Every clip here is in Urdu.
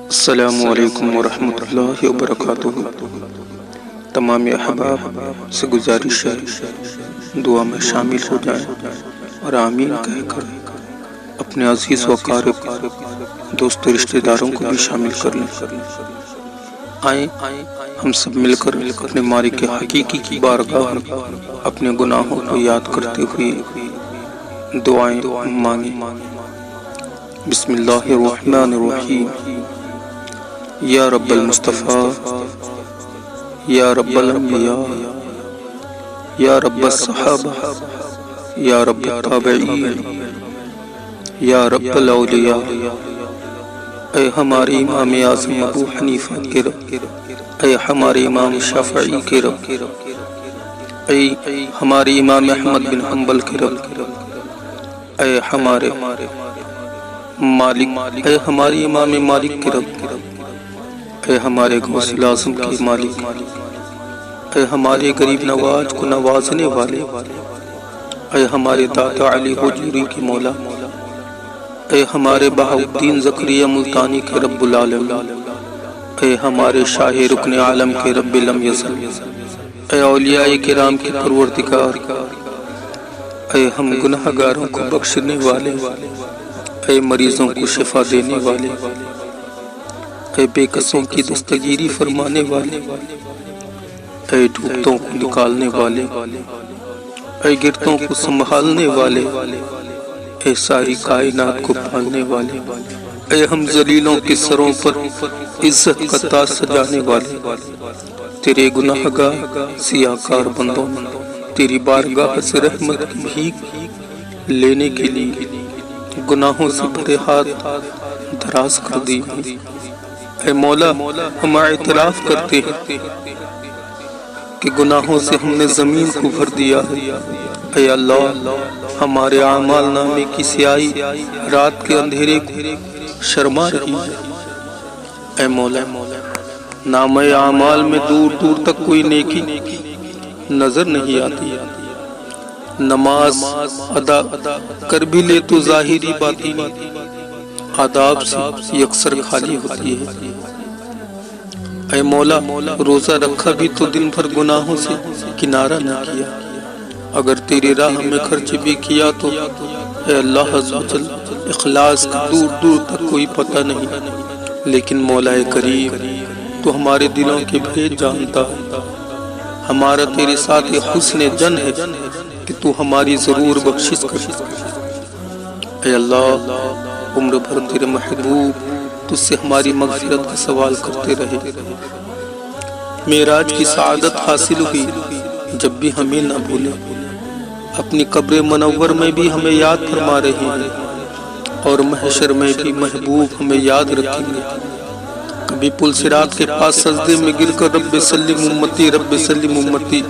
السلام علیکم ورحمۃ اللہ وبرکاتہ۔ تمام احباب سے گزارش ہے دعا میں شامل ہو جائیں اور آمین کہہ کر اپنے عزیز و قارب دوست و رشتہ داروں کو بھی شامل کر لیں۔ آئیں ہم سب مل کر اپنے مالک حقیقی کی بارگاہ میں اپنے گناہوں کو یاد کرتے ہوئے دعائیں مانگیں۔ بسم اللہ الرحمن الرحیم۔ یا رب المصطفیٰ، یا رب الانبیاء، یا رب الصحابہ، یا رب التابعین، یا رب الاولیاء، اے ہمارے امام اعظم ابو حنیفہ کے رب، اے ہمارے امام شافعی کے رب، اے ہمارے امام احمد بن حنبل کے رب، اے ہمارے مالک، اے ہمارے امام مالک کے رب، اے ہمارے غوث اعظم کے مالک، اے ہمارے غریب نواز کو نوازنے والے، اے ہمارے داتا علی حجوری کی مولا، اے ہمارے بہاؤالدین زکریا ملتانی کے رب العالمین، اے ہمارے شاہ رکن عالم کے رب لم یزل، اے اولیاء کرام کے پروردگار، اے ہم گناہگاروں کو بخشنے والے، اے مریضوں کو شفا دینے والے، اے بے کسوں کی دستگیری فرمانے والے، اے ڈوبتوں کو نکالنے والے، اے گرتوں کو سنبھالنے والے، اے ساری کائنات کو پالنے والے، اے ہم ذلیلوں کے سروں پر عزت کا تاج سجانے والے، تیرے گناہگار سیاہکار بندوں تیری بارگاہ سے رحمت کی بھیک لینے کے لیے گناہوں سے بھرے ہاتھ دراز کر دیے۔ اے مولا، ہم اعتراف کرتے ہیں کہ گناہوں سے ہم نے زمین کو بھر دیا ہے۔ اے اللہ، ہمارے اعمال نامے کی سیاہی رات کے اندھیرے کو شرما رہی ہے۔ اے مولا، نامہ اعمال میں دور دور تک کوئی نیکی نظر نہیں آتی۔ نماز ادا کر بھی لے تو ظاہری باطنی آداب سے یکسر خالی ہوتی ہے۔ اے مولا، روزہ رکھا بھی تو دن بھر گناہوں سے کنارہ نہ کیا، اگر تیری راہ میں خرچ بھی کیا تو اے اللہ عز و جل اخلاص کا دور دور تک کوئی پتہ نہیں، لیکن مولا کریم تو ہمارے دلوں کے بھید جانتا ہے۔ ہمارا تیرے ساتھ یہ حسن جن ہے کہ تو ہماری ضرور بخشش کر۔ اے اللہ، عمر بھر تیرے محبوب تجھ سے ہماری مغفرت کا سوال کرتے رہے۔ معراج کی سعادت حاصل ہوئی جب بھی ہمیں نہ بھولے، اپنی قبر منور میں بھی ہمیں یاد فرما رہے ہیں، اور محشر میں بھی محبوب ہمیں یاد رکھیں گے۔ کبھی پل صراط کے پاس سجدے میں گر کر رب سلم امتی، رب سلم امتی،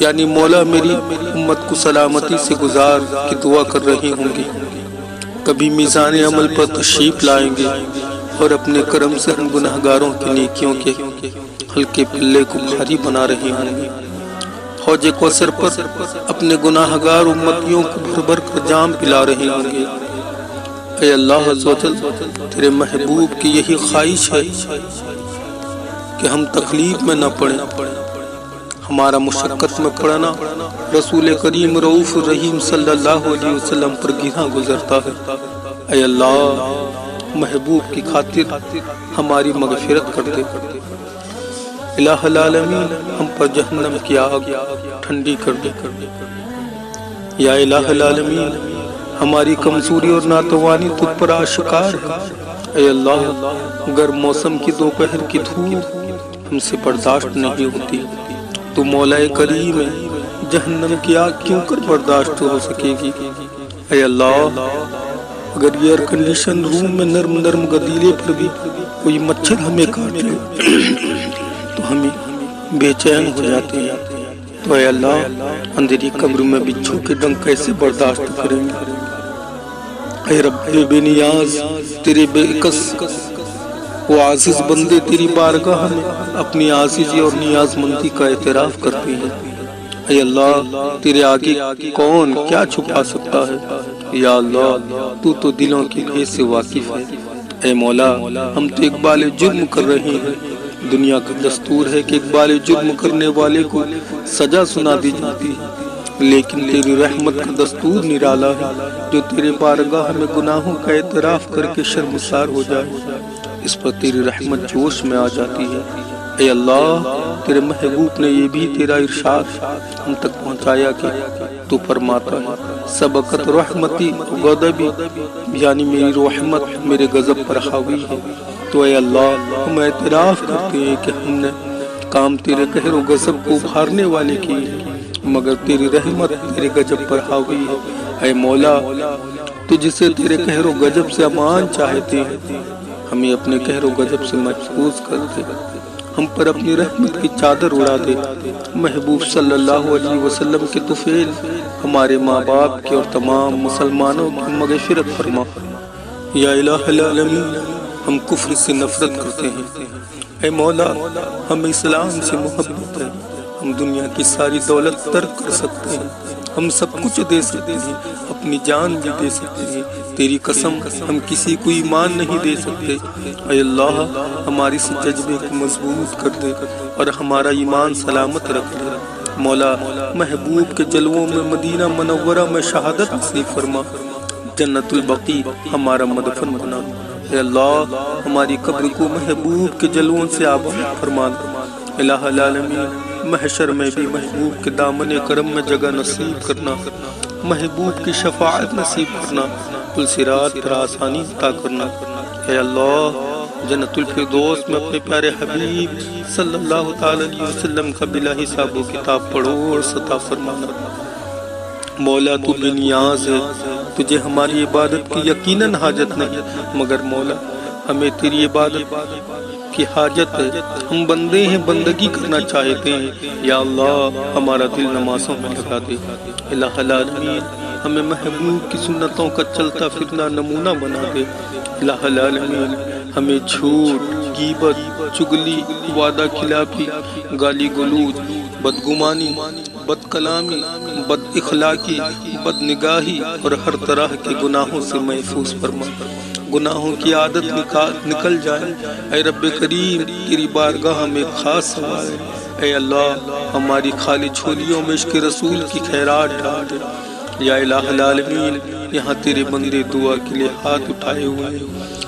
یعنی مولا میری امت کو سلامتی سے گزار کی دعا کر رہے ہوں گے۔ کبھی میزان عمل پر تشریف لائیں گے اور اپنے کرم سے ہم گناہگاروں کی نیکیوں کے ہلکے پلے کو بھاری بنا رہے ہوں گے۔ حوض کوثر پر اپنے گناہگار امتیوں کو بھر بھر کر جام پلا رہے ہوں گے۔ اے اللہ عز و جل، تیرے محبوب کی یہی خواہش ہے کہ ہم تکلیف میں نہ پڑیں۔ ہمارا مشقت میں پڑنا رسول کریم رؤوف الرحیم صلی اللہ علیہ وسلم پر گرا گزرتا ہے۔ اے اللہ، محبوب کی خاطر ہماری مغفرت کر دے۔ الہ العالمین، ہم پر جہنم کی آگ ٹھنڈی کر دے۔ یا الہ العالمین، ہماری کمزوری اور ناتوانی تجھ پر آشکار ہے۔ اے اللہ، گرم موسم کی دوپہر کی دھوپ ہم سے برداشت نہیں ہوتی، تو مولا کریم ہے، جہنم کی آگ کیوں کر برداشت ہو سکے گی؟ اے اللہ، اگر ایئر کنڈیشن روم میں نرم نرم گدیلے پر بھی کوئی مچھر ہمیں کاٹ لے تو ہمیں بے چین ہو جاتے ہیں، تو اے اللہ، اندھیری قبر میں بچھو کے ڈنگ کیسے برداشت کریں گے؟ اے رب بے نیاز، تیرے بے کس وہ عاجز بندے تیری بارگاہ میں اپنی عاجزی اور نیاز مندی کا اعتراف کرتے ہیں۔ اے اللہ، تیرے آگے کون کیا چھپا سکتا ہے؟ یا اللہ، تو دلوں کی بھید سے واقف ہے، اے مولا ہم تو اقبال جرم کر رہے ہیں، دنیا کا دستور ہے کہ اقبال جرم کرنے والے کو سزا سنا دی جاتی ہے، لیکن تیری رحمت کا دستور نرالا ہے جو تیرے بارگاہ میں گناہوں کا اعتراف کر کے شرمسار ہو جائے، اس پر تیری رحمت جوش میں آ جاتی ہے۔ اے اللہ تیرے محبوب نے یہ بھی تیرا ارشاد ہم تک پہنچایا کہ تو فرماتا ہے سبقت رحمتی غضبی، یعنی میری رحمت میرے غضب پر حاوی ہے۔ تو اے اللہ ہم اعتراف کرتے ہیں کہ ہم نے کام تیرے قہر و غضب کو ابھارنے والے کیے، مگر تیری رحمت تیرے غضب پر حاوی ہے۔ اے مولا تو جسے تیرے قہر و غضب سے امان چاہتے ہیں، ہمیں اپنے قہر و غضب سے محفوظ کر دے، ہم پر اپنی رحمت کی چادر اڑا دے۔ محبوب صلی اللہ علیہ وسلم کے طفیل ہمارے ماں باپ کے اور تمام مسلمانوں کی مغفرت فرما۔ یا الہ العالمین ہم کفر سے نفرت کرتے ہیں، اے مولا ہم اسلام سے محبت ہے، ہم دنیا کی ساری دولت ترک کر سکتے ہیں، ہم سب کچھ دے سکتے ہیں، اپنی جان بھی دے سکتے ہیں، تیری قسم ہم کسی کو ایمان نہیں دے سکتے۔ اے اللہ ہماری اس جذبے کو مضبوط کر دے اور ہمارا ایمان سلامت رکھ دے۔ مولا محبوب کے جلووں میں مدینہ منورہ میں شہادت نصیب فرما، جنت البقیع ہمارا مدفن بنا۔ اے اللہ ہماری قبر کو محبوب کے جلووں سے آباد فرما۔ الہ العالمین محشر میں بھی محبوب کے دامن کرم میں جگہ نصیب کرنا، محبوب کی شفاعت نصیب کرنا، پل صراط پر آسانی عطا کرنا۔ اے اللہ جنت الفردوس میں اپنے پیارے حبیب صلی اللہ تعالی علیہ وسلم کا بلا حساب و کتاب پڑھو اور عطا فرمانا۔ مولا تو بے نیاز ہے، تجھے ہماری عبادت کی یقیناً حاجت نہیں، مگر مولا ہمیں تیری عبادت کی حاجت ہے، ہم بندے ہیں بندگی کرنا چاہتے ہیں، یا اللہ ہمارا دل نمازوں میں لگا دے۔ الہ العالمین ہمیں محبوب کی سنتوں کا چلتا پھرنا نمونہ بنا دے۔ الہ العالمین ہمیں جھوٹ، غیبت، چگلی، وعدہ خلافی، گالی گلوچ، بدگمانی، بد کلامی، بد اخلاقی، بد نگاہی اور ہر طرح کے گناہوں سے محفوظ فرما، گناہوں کی عادت نکل جائے۔ اے رب کریم تیری بارگاہ میں خاص سوال ہے، اے اللہ ہماری خالی جھولیوں میں عشق رسول کی خیرات ڈال دے۔ یا الہ العالمین یہاں تیرے بندے دعا کے لیے ہاتھ اٹھائے ہوئے ہیں،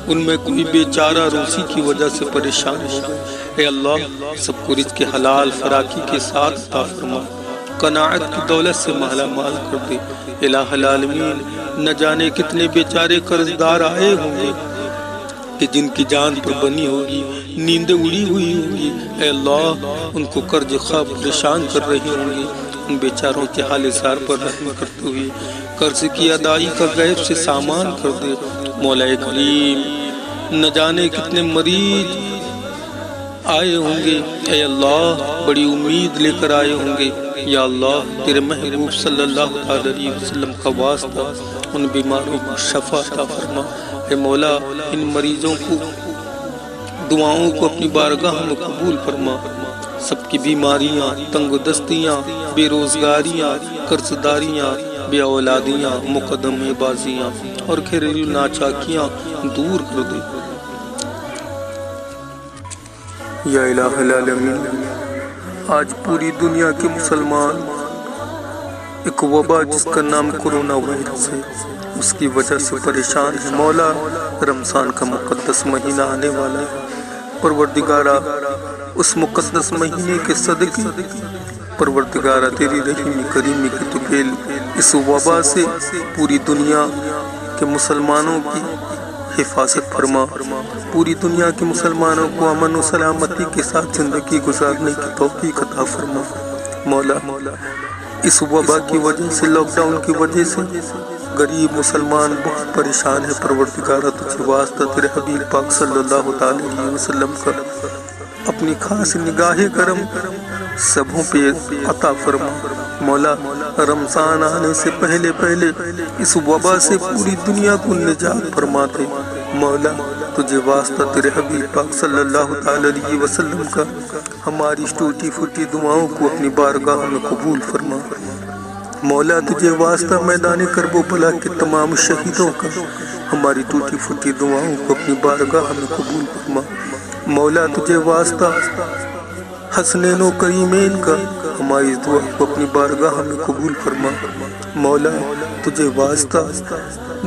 ان میں کوئی بیچارہ روزی کی وجہ سے پریشان ہو گئے، اے اللہ سب کو رزق حلال فراخی کے ساتھ عطا فرما، قناعت کی دولت سے مالا مال کر دے۔ الہ العالمین نہ جانے کتنے بیچارے قرضدار آئے ہوں گے کہ جن کی جان پر بنی ہوگی، نیندیں اڑی ہوئی ہوگی، اے اللہ ان کو قرض خواب پریشان کر رہے ہوں گے، ان بیچاروں کے حال زار پر رحم کرتے ہوئے قرض کی ادائی کا غیب سے سامان کر دے۔ مولا کریم نہ جانے کتنے مریض آئے ہوں گے، اے اللہ بڑی امید لے کر آئے ہوں گے، یا اللہ تیرے محبوب صلی اللہ علیہ وسلم کا واسطہ ان بیماروں کو شفا عطا فرما۔ اے مولا ان مریضوں کو دعاؤں کو اپنی بارگاہ میں قبول فرما، سب کی بیماریاں، تنگ دستیاں، بے روزگاریاں، قرض داریاں، بے اولادیاں، مقدمے بازیاں اور گھریلو ناچاکیاں دور کر دے۔ یا الہ العالمین آج پوری دنیا کے مسلمان ایک وبا جس کا نام کرونا وائرس ہے اس کی وجہ سے پریشان ہے۔ مولا رمضان کا مقدس مہینہ آنے والا ہے، پروردگارہ اس مقدس مہینے کے صدقے پروردگارہ تیری رحیم کریمی کی طفیل اس وبا سے پوری دنیا کے مسلمانوں کی حفاظت فرما، پوری دنیا کے مسلمانوں کو امن و سلامتی کے ساتھ زندگی گزارنے کی توفیق عطا فرما۔ مولا اس وبا کی وجہ سے، لاک ڈاؤن کی وجہ سے غریب مسلمان بہت پریشان ہے، پروردگارہ تجھے واسطہ تیرے حبیب پاک صلی اللہ تعالی علیہ وسلم کا اپنی خاص نگاہ کرم سبوں پہ عطا فرما۔ مولا رمضان آنے سے پہلے اس وبا سے پوری دنیا کو نجات فرما دے۔ مولا تجھے واسطہ تیرے حبیب پاک صلی اللہ تعالی علیہ وسلم کا ہماری ٹوٹی پھوٹی دعاؤں کو اپنی بارگاہ میں قبول فرما۔ مولا تجھے واسطہ میدان کرب و بلا کے تمام شہیدوں کا ہماری ٹوٹی پھوٹی دعاؤں کو اپنی بارگاہ میں قبول فرما۔ مولا تجھے واسطہ حسنین و کریمین کا ہماری دعا کو اپنی بارگاہ میں قبول فرما۔ مولا تجھے واسطہ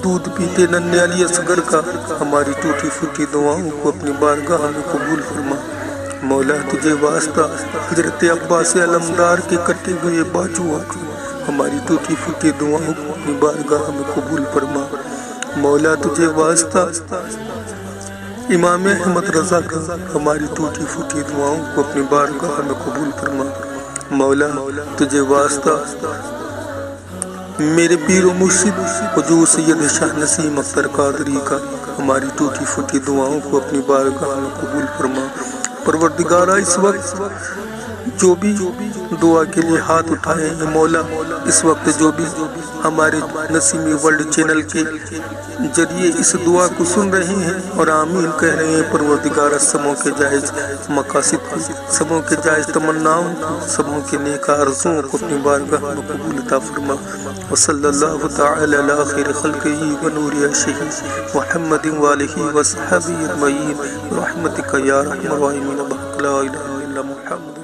دودھ پیتے ننھے علی اصغر کا ہماری ٹوٹی پھوٹی دعاؤں کو اپنی بارگاہ میں قبول فرما۔ مولا تجھے واسطہ حضرت عباس علمدار کے کٹے ہوئے باجوؤں کا ہماری ٹوٹی پھوٹی دعاؤں کو اپنی بارگاہ میں قبول فرما۔ مولا تجھے واسطہ امام احمد رضا کا ہماری ٹوٹی پھوٹی دعاؤں کو اپنی بارگاہ میں قبول فرما۔ مولا تجھے واسطہ میرے پیر و مرشد حضور سید شاہ نسیم اختر قادری کا ہماری ٹوٹی پھوٹی دعاؤں کو اپنی بارگاہ میں قبول فرما۔ پروردگارہ اس وقت جو بھی دعا کے لیے ہاتھ اٹھائے ہیں مولا، اس وقت جو بھی ہمارے نسیمی ورلڈ چینل کے ذریعے اس دعا کو سن رہے ہیں اور آمین کہہ رہے ہیں، پروردگارہ سبوں کے جائز مقاصد کو، سبوں کے جائز تمناؤں کو، سبوں کے نیک آرزوؤں کو اپنی بارگاہ میں قبول عطا فرما۔ وصلی اللہ تعالی علی خیر خلقہ و نور عرشہ محمد وآلہ وصحبہ اجمعین برحمتک یا ارحم الراحمین بحق لا الہ الا محمد۔